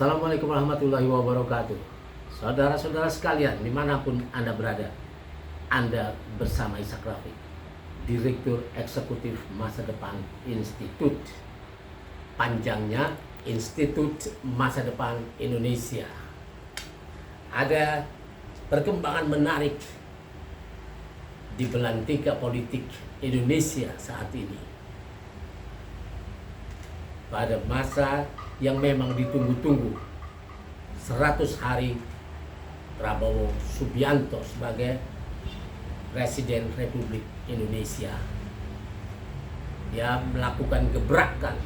Assalamualaikum warahmatullahi wabarakatuh. Saudara-saudara sekalian, dimanapun Anda berada, Anda bersama Ishak Rafiq, Direktur Eksekutif Masa Depan Institut. Panjangnya Institut Masa Depan Indonesia. Ada perkembangan menarik di belantika politik Indonesia saat ini. Pada masa yang memang ditunggu-tunggu, 100 hari Prabowo Subianto sebagai Presiden Republik Indonesia. Dia melakukan gebrakan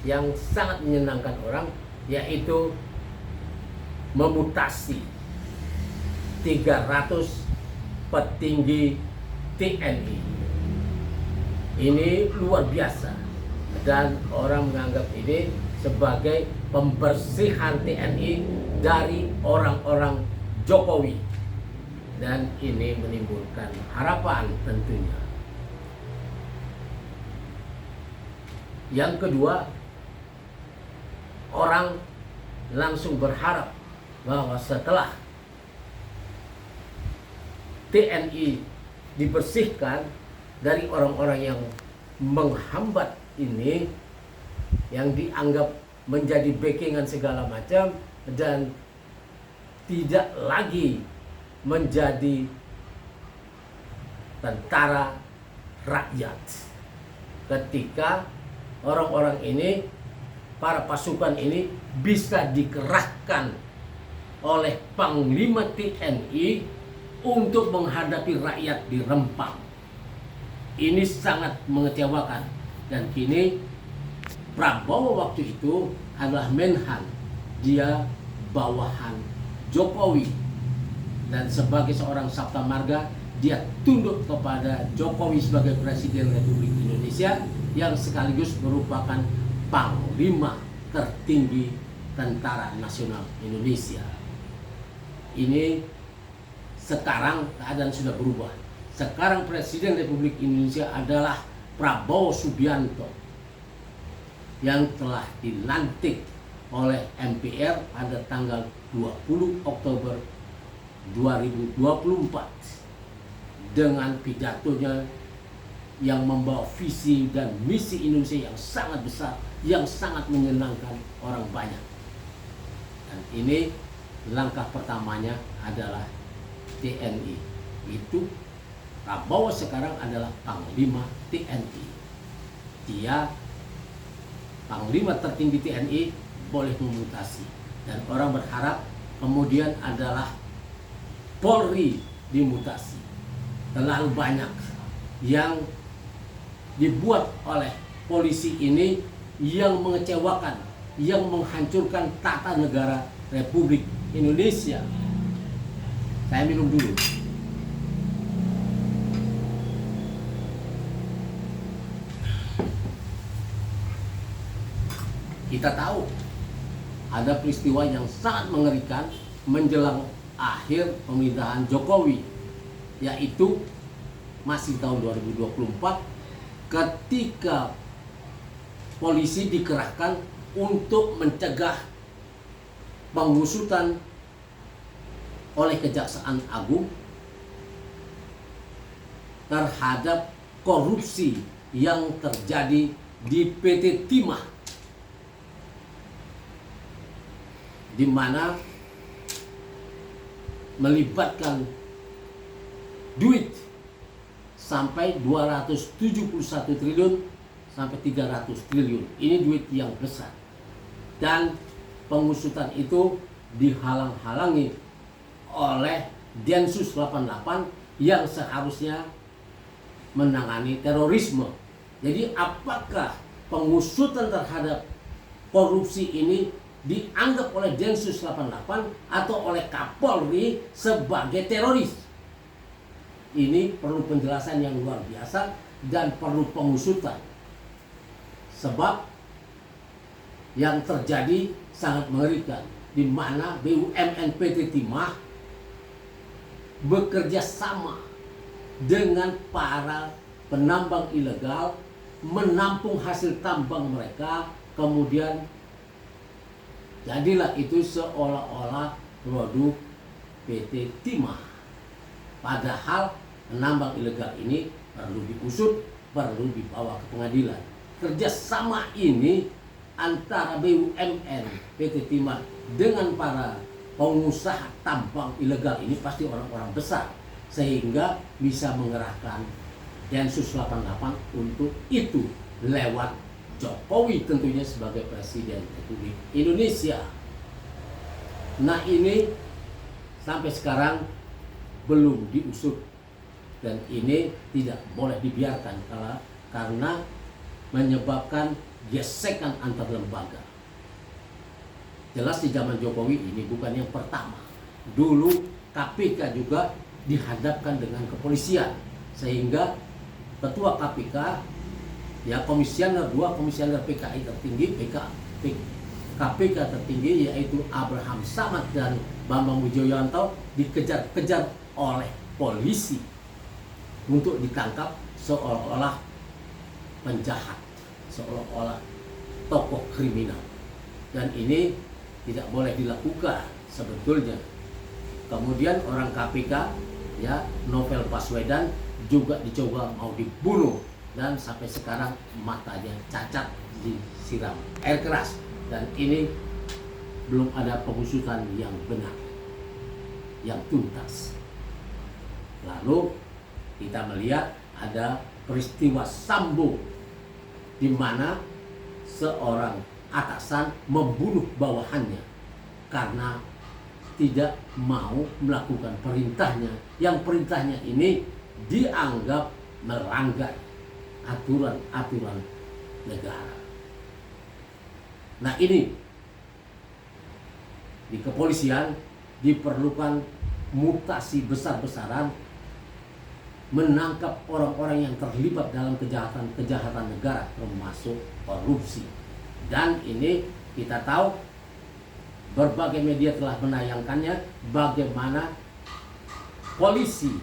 yang sangat menyenangkan orang, yaitu memutasi 300 petinggi TNI. Ini luar biasa. Dan orang menganggap ini sebagai pembersihan TNI dari orang-orang Jokowi. Dan ini menimbulkan harapan tentunya. Yang kedua, orang langsung berharap bahwa setelah TNI dibersihkan dari orang-orang yang menghambat ini, yang dianggap menjadi backingan segala macam dan tidak lagi menjadi tentara rakyat. Ketika orang-orang ini, para pasukan ini bisa dikerahkan oleh Panglima TNI untuk menghadapi rakyat di Rempang. Ini sangat mengecewakan. Dan kini Prabowo waktu itu adalah Menhan, dia bawahan Jokowi, dan sebagai seorang Sabta Marga dia tunduk kepada Jokowi sebagai Presiden Republik Indonesia yang sekaligus merupakan Panglima tertinggi Tentara Nasional Indonesia. Ini sekarang keadaan sudah berubah. Sekarang Presiden Republik Indonesia adalah Prabowo Subianto yang telah dilantik oleh MPR pada tanggal 20 Oktober 2024 dengan pidatonya yang membawa visi dan misi Indonesia yang sangat besar, yang sangat menyenangkan orang banyak. Dan ini langkah pertamanya adalah TNI. Itu Prabowo sekarang adalah Panglima TNI. Dia Panglima tertinggi TNI boleh memutasi. Dan orang berharap kemudian adalah Polri dimutasi. Terlalu banyak yang dibuat oleh polisi ini yang mengecewakan, yang menghancurkan tata negara Republik Indonesia. Saya minum dulu. Kita tahu ada peristiwa yang sangat mengerikan menjelang akhir pemerintahan Jokowi, yaitu masih tahun 2024 ketika polisi dikerahkan untuk mencegah pengusutan oleh Kejaksaan Agung terhadap korupsi yang terjadi di PT Timah, di mana melibatkan duit sampai 271 triliun sampai 300 triliun. Ini duit yang besar. Dan pengusutan itu dihalang-halangi oleh Densus 88 yang seharusnya menangani terorisme. Jadi apakah pengusutan terhadap korupsi ini dianggap oleh Densus 88 atau oleh Kapolri sebagai teroris? Ini perlu penjelasan yang luar biasa dan perlu pengusutan. Sebab yang terjadi sangat mengerikan, di mana BUMN PT Timah bekerja sama dengan para penambang ilegal, menampung hasil tambang mereka, kemudian Jadilah itu seolah-olah produk PT Timah. Padahal penambang ilegal ini perlu diusut, perlu dibawa ke pengadilan. Kerjasama ini antara BUMN PT Timah dengan para pengusaha tambang ilegal ini pasti orang-orang besar, sehingga bisa mengerahkan Densus 88 untuk itu lewat Jokowi tentunya sebagai Presiden Republik Indonesia. Nah, ini sampai sekarang belum diusut dan ini tidak boleh dibiarkan karena menyebabkan gesekan antar lembaga. Jelas di zaman Jokowi ini bukan yang pertama. Dulu KPK juga dihadapkan dengan kepolisian, sehingga ketua KPK, ya komisioner 2 komisioner PKI tertinggi, KPK tertinggi yaitu Abraham Samad dan Bambang Wijoyanto dikejar-kejar oleh polisi untuk ditangkap seolah-olah penjahat, seolah-olah tokoh kriminal. Dan ini tidak boleh dilakukan sebetulnya. Kemudian orang KPK, ya Novel Baswedan juga dicoba mau dibunuh dan sampai sekarang matanya cacat, disiram air keras, dan ini belum ada pengusutan yang benar, yang tuntas. Lalu kita melihat ada peristiwa Sambo di mana seorang atasan membunuh bawahannya karena tidak mau melakukan perintahnya, yang perintahnya ini dianggap melanggar aturan-aturan negara. Nah, ini di kepolisian diperlukan mutasi besar-besaran menangkap orang-orang yang terlibat dalam kejahatan negara termasuk korupsi. Dan ini kita tahu berbagai media telah menayangkannya bagaimana polisi,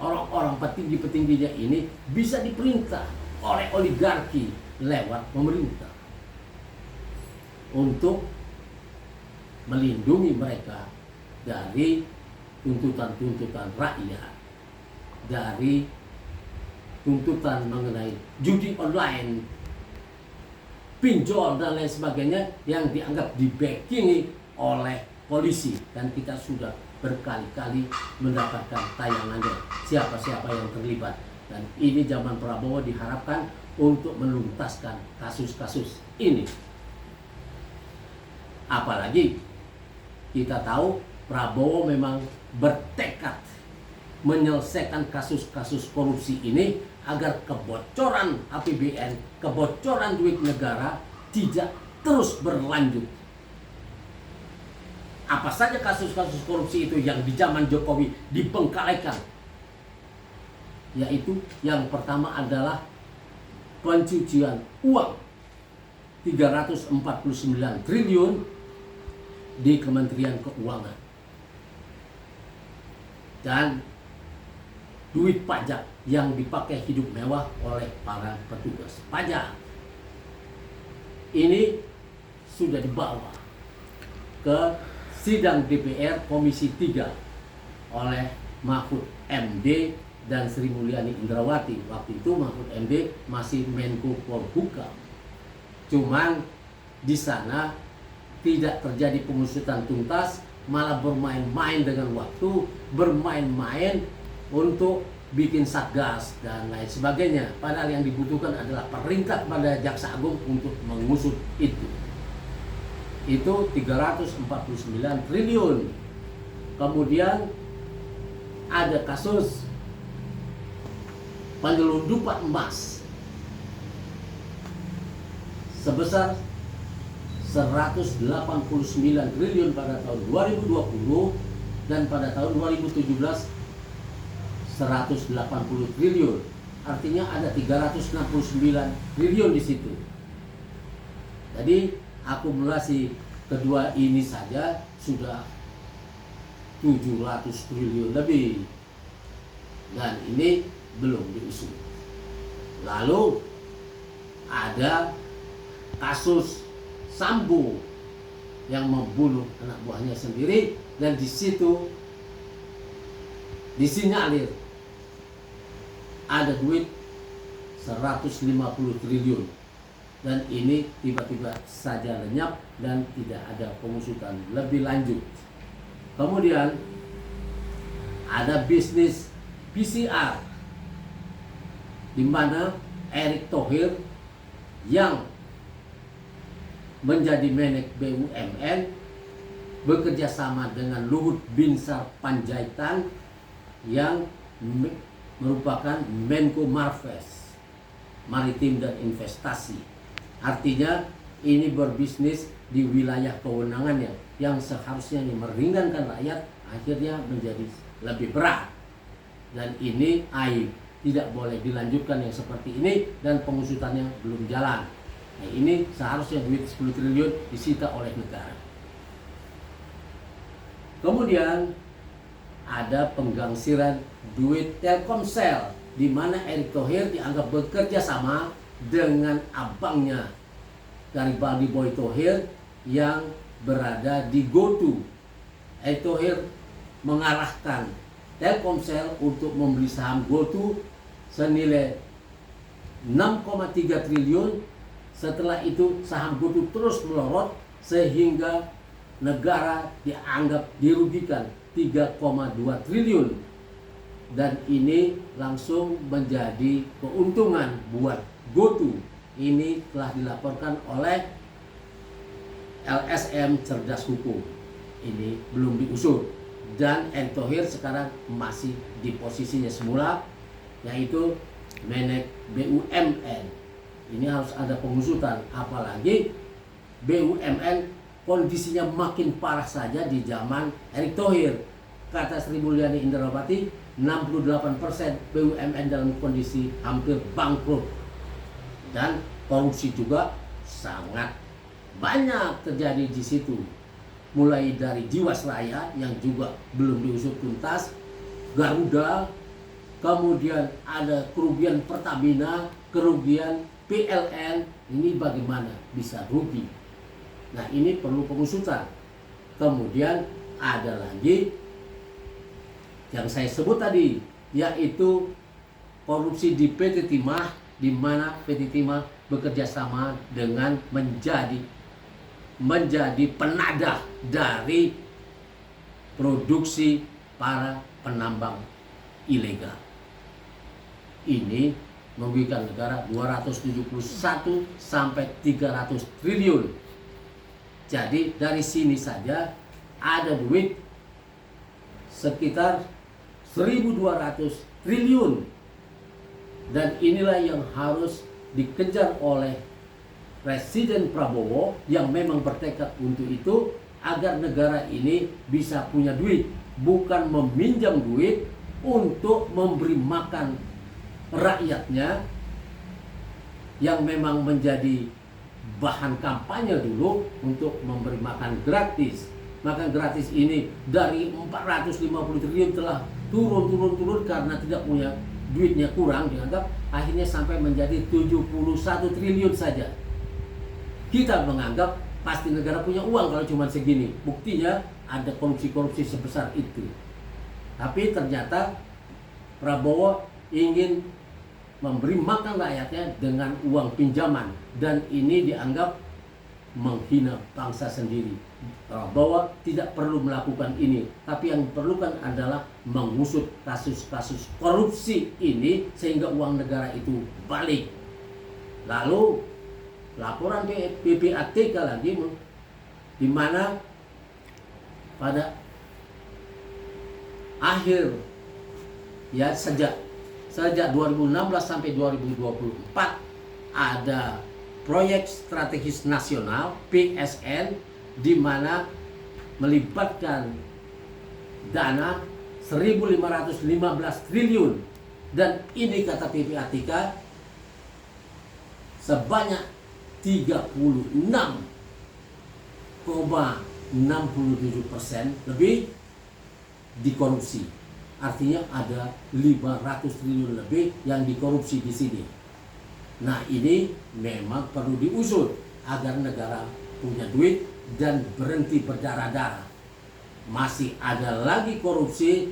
orang-orang petinggi-petingginya ini bisa diperintah oleh oligarki lewat pemerintah untuk melindungi mereka dari tuntutan-tuntutan rakyat, dari tuntutan mengenai judi online, pinjol dan lain sebagainya yang dianggap dibackingi oleh polisi. Dan kita sudah berkali-kali mendapatkan tayangannya siapa-siapa yang terlibat. Dan ini zaman Prabowo diharapkan untuk menuntaskan kasus-kasus ini. Apalagi kita tahu Prabowo memang bertekad menyelesaikan kasus-kasus korupsi ini agar kebocoran APBN, kebocoran duit negara tidak terus berlanjut. Apa saja kasus-kasus korupsi itu yang di zaman Jokowi dibengkalikan? Yaitu yang pertama adalah pencucian uang 349 triliun di Kementerian Keuangan. Dan duit pajak yang dipakai hidup mewah oleh para petugas pajak. Ini sudah dibawa ke sidang DPR Komisi 3 oleh Mahfud MD dan Sri Mulyani Indrawati. Waktu itu Mahfud MD masih Menko Polhukam. Cuman di sana tidak terjadi pengusutan tuntas, malah bermain-main dengan waktu, bermain-main untuk bikin satgas dan lain sebagainya. Padahal yang dibutuhkan adalah perintah pada Jaksa Agung untuk mengusut itu. Itu 349 triliun. Kemudian ada kasus penyelundupan emas sebesar 189 triliun pada tahun 2020, dan pada tahun 2017 180 triliun. Artinya ada 369 triliun di situ. Jadi akumulasi kedua ini saja sudah 700 triliun lebih. Dan ini belum diusut. Lalu ada kasus Sambo yang membunuh anak buahnya sendiri, dan di situ disinyalir ada duit 150 triliun, dan ini tiba-tiba saja lenyap dan tidak ada pengusutan lebih lanjut. Kemudian ada bisnis PCR di mana Erick Thohir yang menjadi Menek BUMN bekerja sama dengan Luhut Binsar Panjaitan yang merupakan Menko Marves Maritim dan Investasi. Artinya ini berbisnis di wilayah kewenangannya yang seharusnya meringankan rakyat, akhirnya menjadi lebih berat. Dan ini aib, tidak boleh dilanjutkan yang seperti ini, dan pengusutannya belum jalan. Nah, ini seharusnya duit 10 triliun disita oleh negara. Kemudian ada penggangsiran duit Telkomsel, di mana Erick Thohir dianggap bekerja sama dengan abangnya Garibaldi Boy Thohir yang berada di GoTo. Erick Thohir mengarahkan Telkomsel untuk membeli saham GoTo senilai 6,3 triliun. Setelah itu saham GoTo terus melorot sehingga negara dianggap dirugikan 3,2 triliun. Dan ini langsung menjadi keuntungan buat GoTo. Ini telah dilaporkan oleh LSM Cerdas Hukum. Ini belum diusut. Dan Erick Thohir sekarang masih di posisinya semula, yaitu Menek BUMN. Ini harus ada pengusutan, apalagi BUMN kondisinya makin parah saja di zaman Erick Thohir. Kata Sri Mulyani Indrawati, 68% BUMN dalam kondisi hampir bangkrut. Dan korupsi juga sangat banyak terjadi di situ. Mulai dari Jiwasraya yang juga belum diusut tuntas, Garuda, kemudian ada kerugian Pertamina, kerugian PLN. Ini bagaimana bisa rugi? Nah, ini perlu pengusutan. Kemudian ada lagi yang saya sebut tadi, yaitu korupsi di PT Timah, di mana PT Timah bekerja sama dengan menjadi penadah dari produksi para penambang ilegal. Ini merugikan negara 271 sampai 300 triliun. Jadi dari sini saja ada duit sekitar 1.200 triliun. Dan inilah yang harus dikejar oleh Presiden Prabowo yang memang bertekad untuk itu, agar negara ini bisa punya duit, bukan meminjam duit untuk memberi makan rakyatnya yang memang menjadi bahan kampanye dulu untuk memberi makan gratis. Makan gratis ini dari 450 triliun telah turun karena tidak punya duitnya, kurang dianggap, akhirnya sampai menjadi 71 triliun saja. Kita menganggap pasti negara punya uang kalau cuma segini. Buktinya ada korupsi sebesar itu. Tapi ternyata Prabowo ingin memberi makan rakyatnya dengan uang pinjaman, dan ini dianggap menghina bangsa sendiri. Prabowo tidak perlu melakukan ini, tapi yang diperlukan adalah mengusut kasus-kasus korupsi ini sehingga uang negara itu balik. Lalu laporan PPATK lagi, di mana pada akhir ya sejak 2016 sampai 2024 ada proyek strategis nasional PSN, di mana melibatkan dana 1.515 triliun, dan ini kata PPATK sebanyak 36,67% lebih dikorupsi. Artinya ada 500 triliun lebih yang dikorupsi di sini. Nah, ini memang perlu diusut agar negara punya duit dan berhenti berdarah-darah. Masih ada lagi korupsi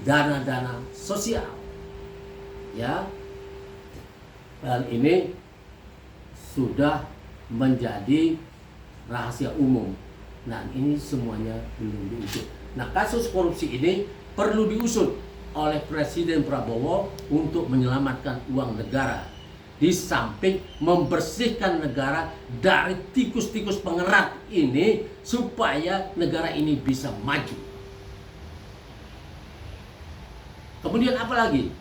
dana-dana sosial, ya, dan ini sudah menjadi rahasia umum. Nah, ini semuanya belum diusut. Nah, kasus korupsi ini perlu diusut oleh Presiden Prabowo untuk menyelamatkan uang negara, di samping membersihkan negara dari tikus-tikus pengerat ini supaya negara ini bisa maju. Kemudian apa lagi?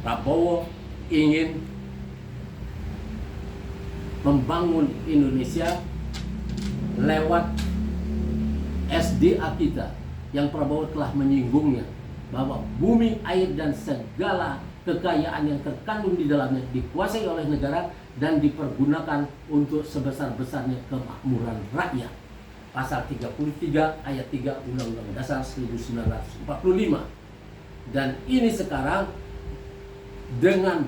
Prabowo ingin membangun Indonesia lewat SDA kita yang Prabowo telah menyinggungnya, bahwa bumi, air, dan segala kekayaan yang terkandung di dalamnya dikuasai oleh negara dan dipergunakan untuk sebesar-besarnya kemakmuran rakyat. Pasal 33 ayat 3 Undang-Undang Dasar 1945. Dan ini sekarang dengan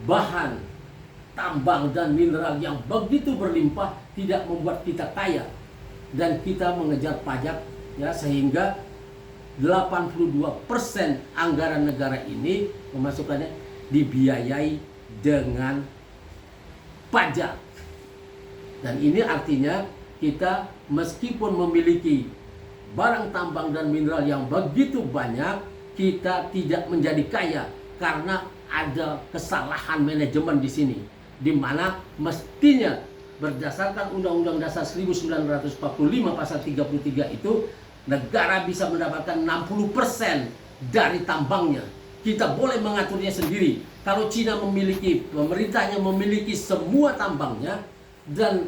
bahan tambang dan mineral yang begitu berlimpah tidak membuat kita kaya, dan kita mengejar pajak, ya, sehingga 82% anggaran negara ini pemasukannya dibiayai dengan pajak. Dan ini artinya kita meskipun memiliki barang tambang dan mineral yang begitu banyak, kita tidak menjadi kaya karena ada kesalahan manajemen di sini, di mana mestinya berdasarkan Undang-Undang Dasar 1945 pasal 33 itu negara bisa mendapatkan 60% dari tambangnya. Kita boleh mengaturnya sendiri. Kalau Cina memiliki, pemerintahnya memiliki semua tambangnya, dan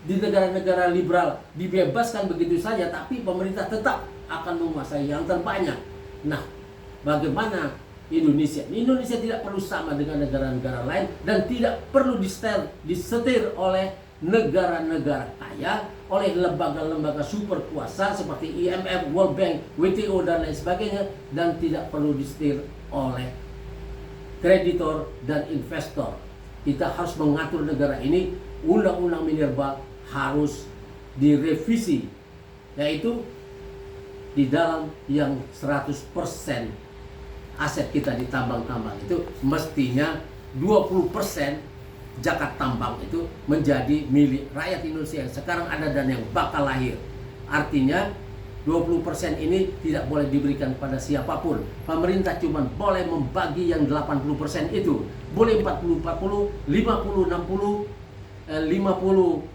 di negara-negara liberal dibebaskan begitu saja, tapi pemerintah tetap akan menguasai yang terbanyak. Nah, bagaimana Indonesia? Indonesia tidak perlu sama dengan negara-negara lain dan tidak perlu disetir oleh negara-negara kaya, oleh lembaga-lembaga super kuasa seperti IMF, World Bank, WTO, dan lain sebagainya, dan tidak perlu disetir oleh kreditor dan investor. Kita harus mengatur negara ini. Undang-undang Minerba harus direvisi, yaitu di dalam yang 100% aset kita di tambang-tambang itu mestinya 20% zakat tambang itu menjadi milik rakyat Indonesia yang sekarang ada dan yang bakal lahir. Artinya 20% ini tidak boleh diberikan pada siapapun. Pemerintah cuma boleh membagi yang 80% itu. Boleh 40-40, 50-60, 50-30,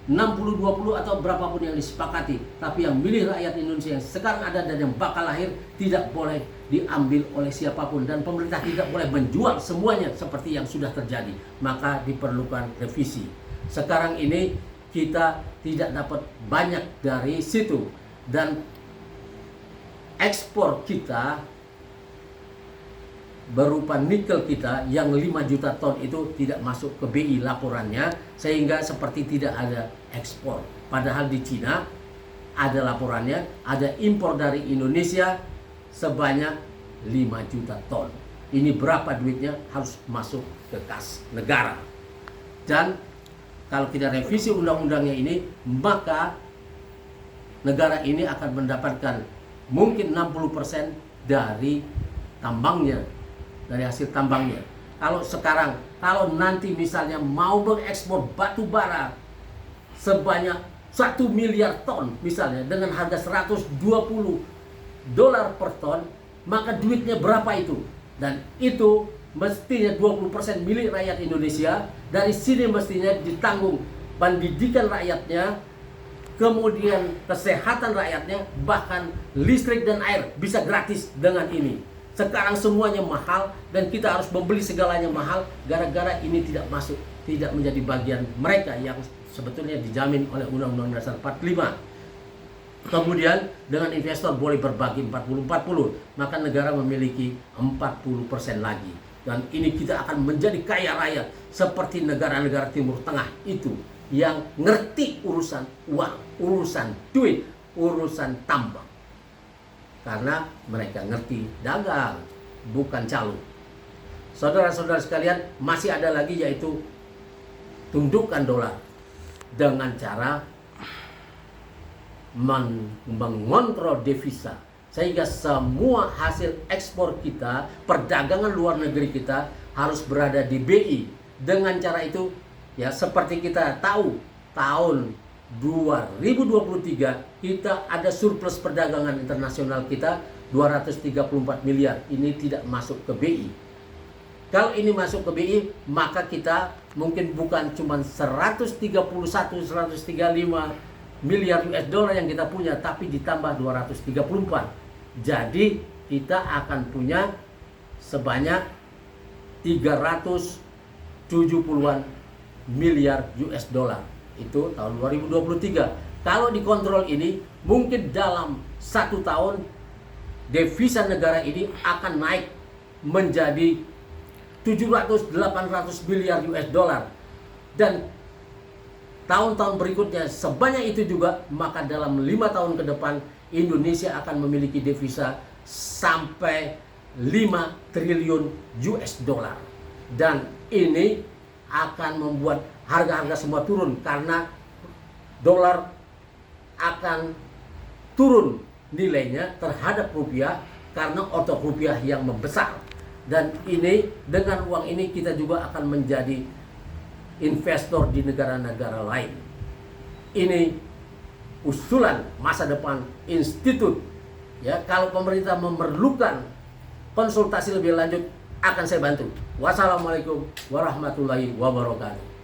60-20 atau berapapun yang disepakati. Tapi yang milih rakyat Indonesia yang sekarang ada dan yang bakal lahir tidak boleh diambil oleh siapapun. Dan pemerintah tidak boleh menjual semuanya seperti yang sudah terjadi. Maka diperlukan revisi. Sekarang ini kita tidak dapat banyak dari situ. Dan ekspor kita berupa nikel kita yang 5 juta ton itu tidak masuk ke BI laporannya, sehingga seperti tidak ada ekspor. Padahal di Cina ada laporannya, ada impor dari Indonesia sebanyak 5 juta ton. Ini berapa duitnya harus masuk ke kas negara. Dan kalau kita revisi undang-undangnya ini, maka negara ini akan mendapatkan mungkin 60% dari tambangnya, dari hasil tambangnya. Kalau sekarang, kalau nanti misalnya mau mengekspor batu bara sebanyak 1 miliar ton misalnya dengan harga 120 dolar per ton, maka duitnya berapa itu? Dan itu mestinya 20% milik rakyat Indonesia. Dari sini mestinya ditanggung pendidikan rakyatnya, kemudian kesehatan rakyatnya, bahkan listrik dan air bisa gratis dengan ini. Sekarang semuanya mahal dan kita harus membeli segalanya mahal gara-gara ini tidak masuk, tidak menjadi bagian mereka yang sebetulnya dijamin oleh Undang-Undang Dasar 45. Kemudian dengan investor boleh berbagi 40-40, maka negara memiliki 40% lagi. Dan ini kita akan menjadi kaya raya seperti negara-negara Timur Tengah itu yang ngerti urusan uang, urusan duit, urusan tambang. Karena mereka ngerti dagang, bukan calo. saudara-saudara sekalian, masih ada lagi, yaitu tundukkan dolar dengan cara mengontrol devisa, sehingga semua hasil ekspor kita, perdagangan luar negeri kita harus berada di BI. Dengan cara itu, ya seperti kita tahu, tahun 2023 kita ada surplus perdagangan internasional kita 234 miliar. Ini tidak masuk ke BI. Kalau ini masuk ke BI, maka kita mungkin bukan cuma 135 miliar US dollar yang kita punya, tapi ditambah 234. Jadi kita akan punya sebanyak 370-an miliar US dollar. Itu tahun 2023. Kalau dikontrol ini, mungkin dalam 1 tahun devisa negara ini akan naik menjadi 700-800 miliar US dollar. Dan tahun-tahun berikutnya sebanyak itu juga, maka dalam 5 tahun ke depan Indonesia akan memiliki devisa sampai 5 triliun US dollar. Dan ini akan membuat harga-harga semua turun, karena dolar akan turun nilainya terhadap rupiah karena otot rupiah yang membesar. Dan ini, dengan uang ini kita juga akan menjadi investor di negara-negara lain. Ini usulan masa depan institut. Ya, kalau pemerintah memerlukan konsultasi lebih lanjut, akan saya bantu. Wassalamualaikum warahmatullahi wabarakatuh.